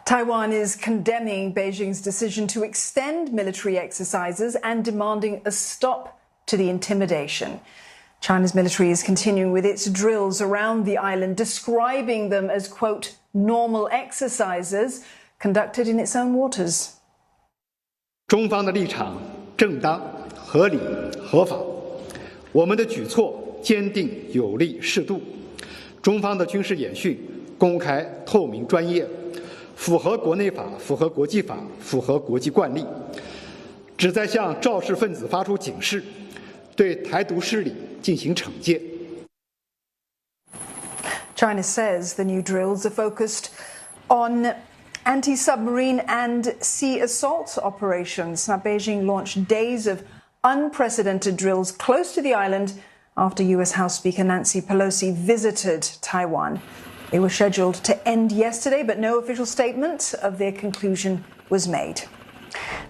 Taiwan is condemning Beijing's decision to extend military exercises and demanding a stop to the intimidation. China's military is continuing with its drills around the island, describing them as, quote, normal exercises conducted in its own waters. 中方的立场正当、合理、合法，我们的举措坚定、有力、适度。中方的军事演训公开、透明、专业，符合国内法、符合国际法、符合国际惯例，旨在向肇事分子发出警示，对台独势力进行惩戒。China says the new drills are focused on anti-submarine and sea assault operations. Now, Beijing launched days of unprecedented drills close to the island after US House Speaker Nancy Pelosi visited Taiwan. They were scheduled to end yesterday, but no official statement of their conclusion was made.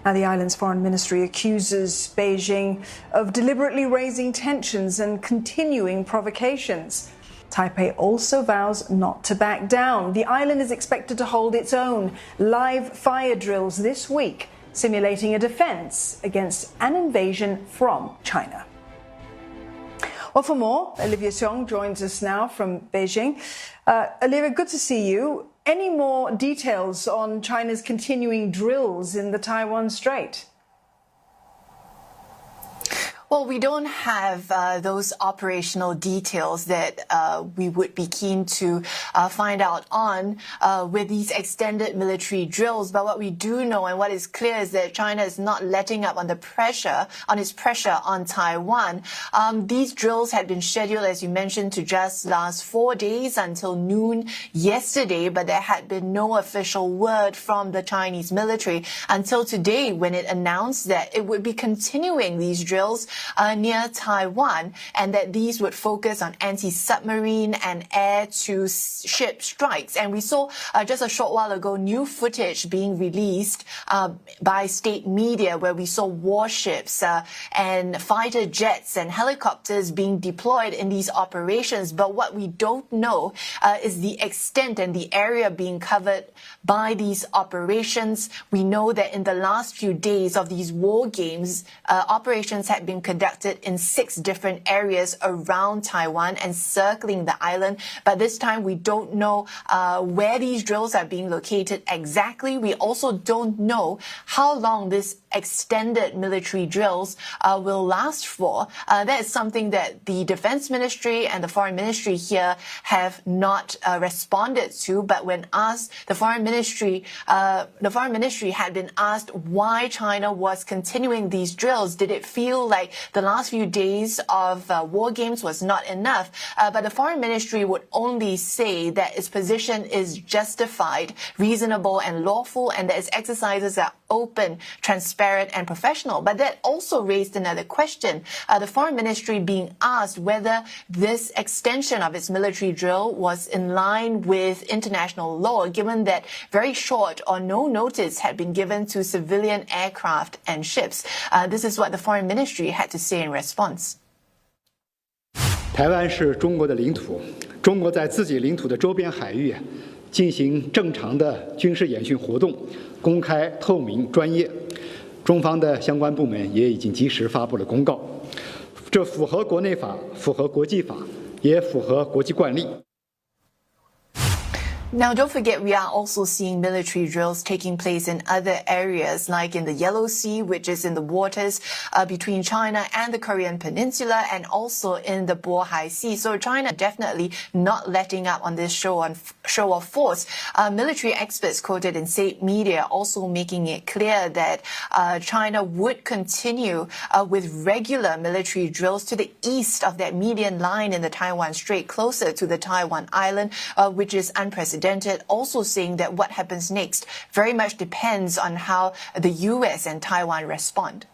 Now, the island's foreign ministry accuses Beijing of deliberately raising tensions and continuing provocations. Taipei also vows not to back down. The island is expected to hold its own live fire drills this week, simulating a defense against an invasion from China. Well, for more, Olivia Young joins us now from Beijing. Olivia, good to see you. Any more details on China's continuing drills in the Taiwan Strait? Well, we don't have those operational details that we would be keen to find out on with these extended military drills. But what we do know and what is clear is that China is not letting up on its pressure on Taiwan. These drills had been scheduled, as you mentioned, to just last 4 days until noon yesterday, but there had been no official word from the Chinese military until today, when it announced that it would be continuing these drills near Taiwan, and that these would focus on anti-submarine and air-to-ship strikes. And we saw just a short while ago new footage being released by state media where we saw warships and fighter jets and helicopters being deployed in these operations. But what we don't know is the extent and the area being covered by these operations. We know that in the last few days of these war games, operations had been conducted in 6 different areas around Taiwan and circling the island. But this time we don't know where these drills are being located exactly. We also don't know how long this extended military drills will last for. That is something that the Defense Ministry and the Foreign Ministry here have not responded to. But when asked, the Foreign Ministry had been asked why China was continuing these drills. Did it feel like the last few days of war games was not enough? But the Foreign Ministry would only say that its position is justified, reasonable and lawful, and that its exercises are open, transparent and professional. But that also raised another question. The Foreign Ministry being asked whether this extension of its military drill was in line with international law, given that very short or no notice had been given to civilian aircraft and ships. This is what the Foreign Ministry had to say in response. 台湾是中国的领土，中国在自己领土的周边海域进行正常的军事演训活动，公开、透明、专业。中方的相关部门也已经及时发布了公告，这符合国内法，符合国际法，也符合国际惯例。 Now, don't forget, we are also seeing military drills taking place in other areas, like in the Yellow Sea, which is in the waters between China and the Korean Peninsula, and also in the Bohai Sea. So China definitely not letting up on this show of force. Military experts quoted in state media also making it clear that China would continue with regular military drills to the east of that median line in the Taiwan Strait, closer to the Taiwan island, which is unprecedented. Also saying that what happens next very much depends on how the US and Taiwan respond.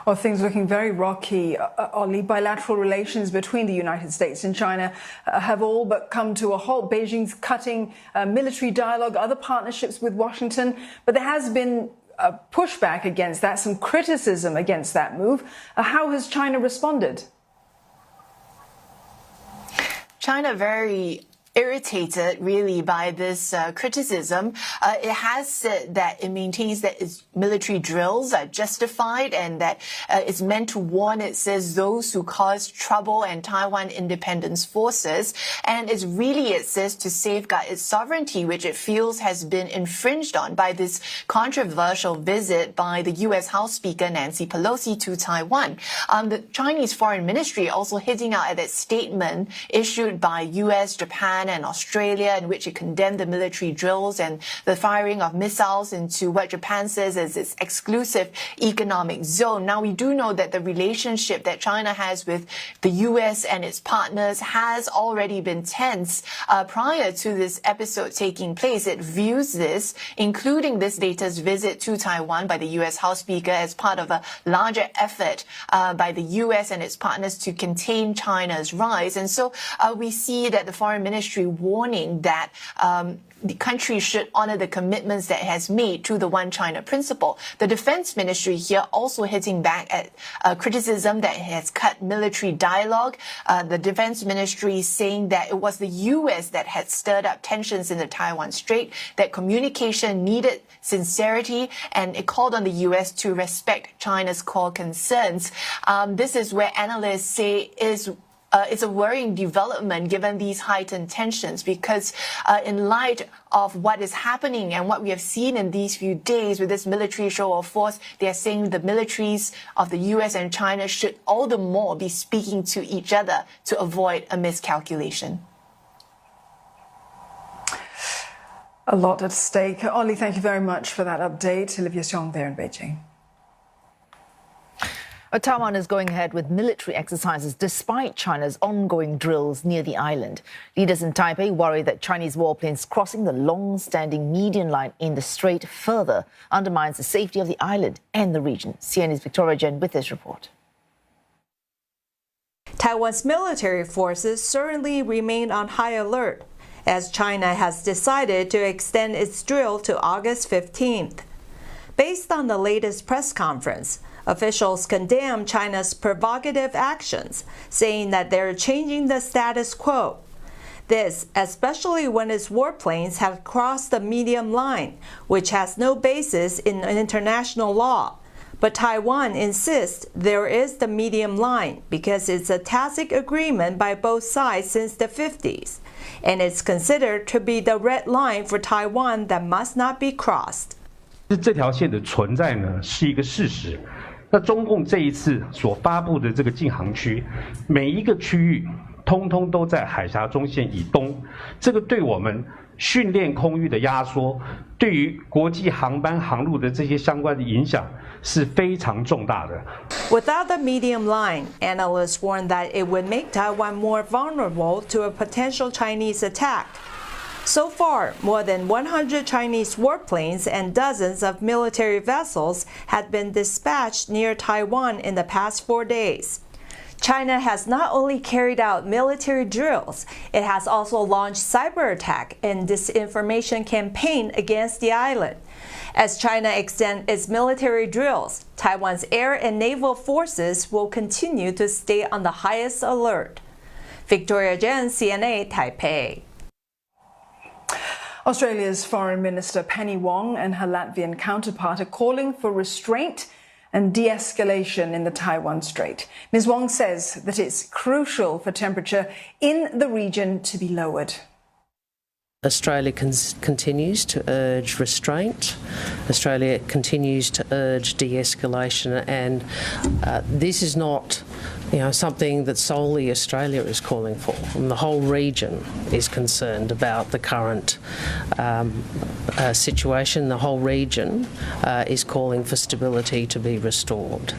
Well, things looking very rocky. Ollie, bilateral relations between the United States and China have all but come to a halt. Beijing's cutting military dialogue, other partnerships with Washington. But there has been a pushback against that, some criticism against that move. How has China responded? China very irritated really by this criticism. It has said that it maintains that its military drills are justified and that it's meant to warn, it says, those who cause trouble and Taiwan independence forces. And it's really, it says, to safeguard its sovereignty, which it feels has been infringed on by this controversial visit by the U.S. House Speaker Nancy Pelosi to Taiwan. The Chinese Foreign Ministry also hitting out at that statement issued by U.S., Japan, and Australia, in which it condemned the military drills and the firing of missiles into what Japan says is its exclusive economic zone. Now, we do know that the relationship that China has with the U.S. and its partners has already been tense prior to this episode taking place. It views this, including this latest visit to Taiwan by the U.S. House Speaker, as part of a larger effort by the U.S. and its partners to contain China's rise. And so we see that the Foreign Ministry warning that the country should honor the commitments that it has made to the One China principle. The Defense Ministry here also hitting back at criticism that it has cut military dialogue. The Defense Ministry saying that it was the U.S. that had stirred up tensions in the Taiwan Strait, that communication needed sincerity, and it called on the U.S. to respect China's core concerns. This is where analysts say it's a worrying development given these heightened tensions, because in light of what is happening and what we have seen in these few days with this military show of force, they are saying the militaries of the U.S. and China should all the more be speaking to each other to avoid a miscalculation. A lot at stake. Ollie, thank you very much for that update. Olivia Young there in Beijing. Taiwan is going ahead with military exercises despite China's ongoing drills near the island. Leaders in Taipei worry that Chinese warplanes crossing the long-standing median line in the strait further undermines the safety of the island and the region. CNN's Victoria Jen with this report. Taiwan's military forces certainly remain on high alert, as China has decided to extend its drill to August 15th. Based on the latest press conference, officials condemn China's provocative actions, saying that they're changing the status quo. This, especially when its warplanes have crossed the median line, which has no basis in international law. But Taiwan insists there is the median line because it's a tacit agreement by both sides since the 50s, and it's considered to be the red line for Taiwan that must not be crossed. 这条线的存在呢，是一个事实。那中共这一次所发布的这个禁航区，每一个区域通通都在海峡中线以东，这个对我们训练空域的压缩，对于国际航班航路的这些相关的影响是非常重大的。Without the medium line, analysts warn that it would make Taiwan more vulnerable to a potential Chinese attack. So far, more than 100 Chinese warplanes and dozens of military vessels had been dispatched near Taiwan in the past 4 days. China has not only carried out military drills, it has also launched cyber attack and disinformation campaign against the island. As China extends its military drills, Taiwan's air and naval forces will continue to stay on the highest alert. Victoria Jen, CNA, Taipei. Australia's Foreign Minister Penny Wong and her Latvian counterpart are calling for restraint and de-escalation in the Taiwan Strait. Ms. Wong says that it's crucial for temperature in the region to be lowered. Australia continues to urge restraint. Australia continues to urge de-escalation, and this is not, something that solely Australia is calling for. And the whole region is concerned about the current situation. The whole region is calling for stability to be restored.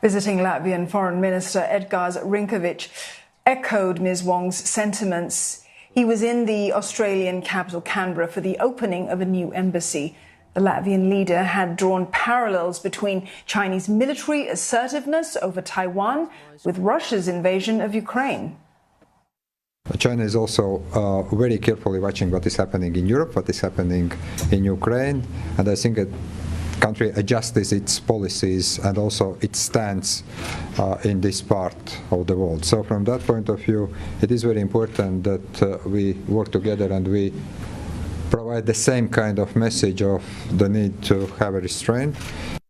Visiting Latvian Foreign Minister Edgars Rinkovic echoed Ms. Wong's sentiments. He was in the Australian capital, Canberra, for the opening of a new embassy. The Latvian leader had drawn parallels between Chinese military assertiveness over Taiwan with Russia's invasion of Ukraine. China is also very carefully watching what is happening in Europe, what is happening in Ukraine, and I think country adjusts its policies and also its stance in this part of the world. So from that point of view, it is very important that we work together and we provide the same kind of message of the need to have a restraint.